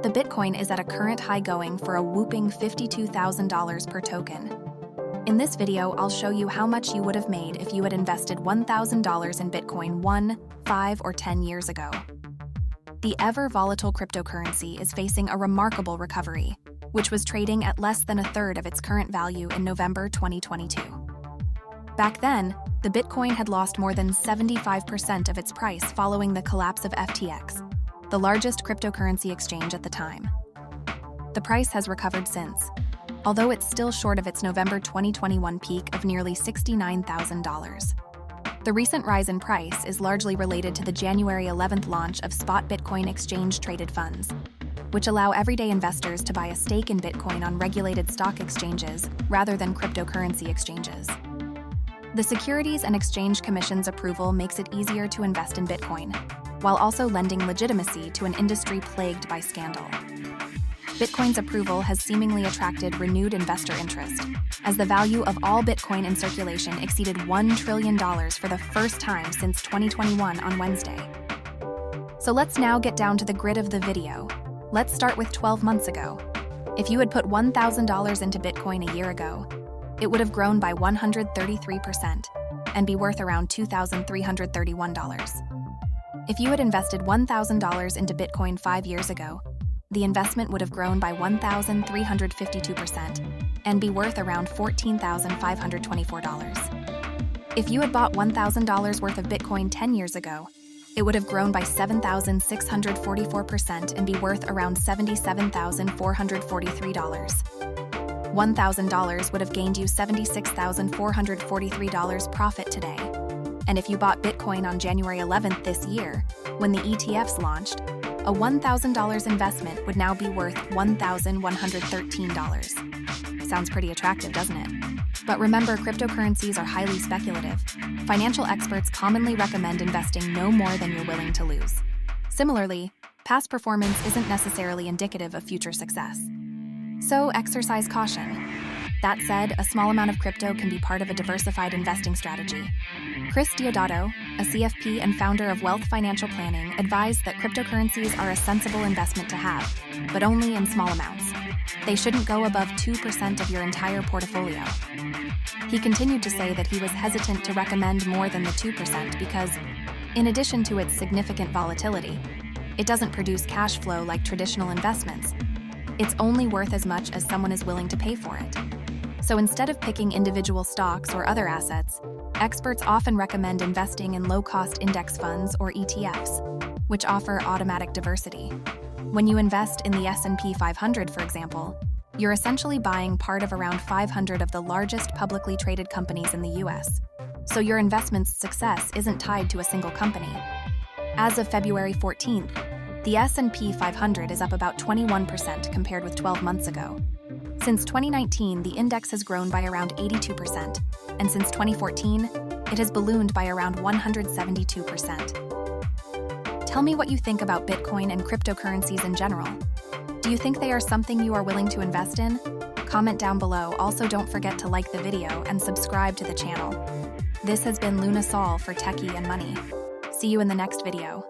The Bitcoin is at a current high going for a whopping $52,000 per token. In this video, I'll show you how much you would have made if you had invested $1,000 in Bitcoin 1, 5, or 10 years ago. The ever-volatile cryptocurrency is facing a remarkable recovery, which was trading at less than a third of its current value in November 2022. Back then, the Bitcoin had lost more than 75% of its price following the collapse of FTX, the largest cryptocurrency exchange at the time. The price has recovered since, although it's still short of its November 2021 peak of nearly $69,000. The recent rise in price is largely related to the January 11th launch of spot Bitcoin exchange-traded funds, which allow everyday investors to buy a stake in Bitcoin on regulated stock exchanges rather than cryptocurrency exchanges. The Securities and Exchange Commission's approval makes it easier to invest in Bitcoin, while also lending legitimacy to an industry plagued by scandal. Bitcoin's approval has seemingly attracted renewed investor interest, as the value of all Bitcoin in circulation exceeded $1 trillion for the first time since 2021 on Wednesday. So let's now get down to the grit of the video. Let's start with 12 months ago. If you had put $1,000 into Bitcoin a year ago, it would have grown by 133% and be worth around $2,331. If you had invested $1,000 into Bitcoin 5 years ago, the investment would have grown by 1,352% and be worth around $14,524. If you had bought $1,000 worth of Bitcoin 10 years ago, it would have grown by 7,644% and be worth around $77,443. $1,000 would have gained you $76,443 profit today. And if you bought Bitcoin on January 11th this year, when the ETFs launched, a $1,000 investment would now be worth $1,113. Sounds pretty attractive, doesn't it? But remember, cryptocurrencies are highly speculative. Financial experts commonly recommend investing no more than you're willing to lose. Similarly, past performance isn't necessarily indicative of future success. So exercise caution. That said, a small amount of crypto can be part of a diversified investing strategy. Chris Diodato, a CFP and founder of Wealth Financial Planning, advised that cryptocurrencies are a sensible investment to have, but only in small amounts. They shouldn't go above 2% of your entire portfolio. He continued to say that he was hesitant to recommend more than the 2% because, in addition to its significant volatility, it doesn't produce cash flow like traditional investments. It's only worth as much as someone is willing to pay for it. So instead of picking individual stocks or other assets, experts often recommend investing in low-cost index funds or ETFs, which offer automatic diversity. When you invest in the S&P 500, for example, you're essentially buying part of around 500 of the largest publicly traded companies in the US. So your investment's success isn't tied to a single company. As of February 14th, the S&P 500 is up about 21% compared with 12 months ago. Since 2019, the index has grown by around 82%, and since 2014, it has ballooned by around 172%. Tell me what you think about Bitcoin and cryptocurrencies in general. Do you think they are something you are willing to invest in? Comment down below. Also, don't forget to like the video and subscribe to the channel. This has been Luna Sol for Techie and Money. See you in the next video.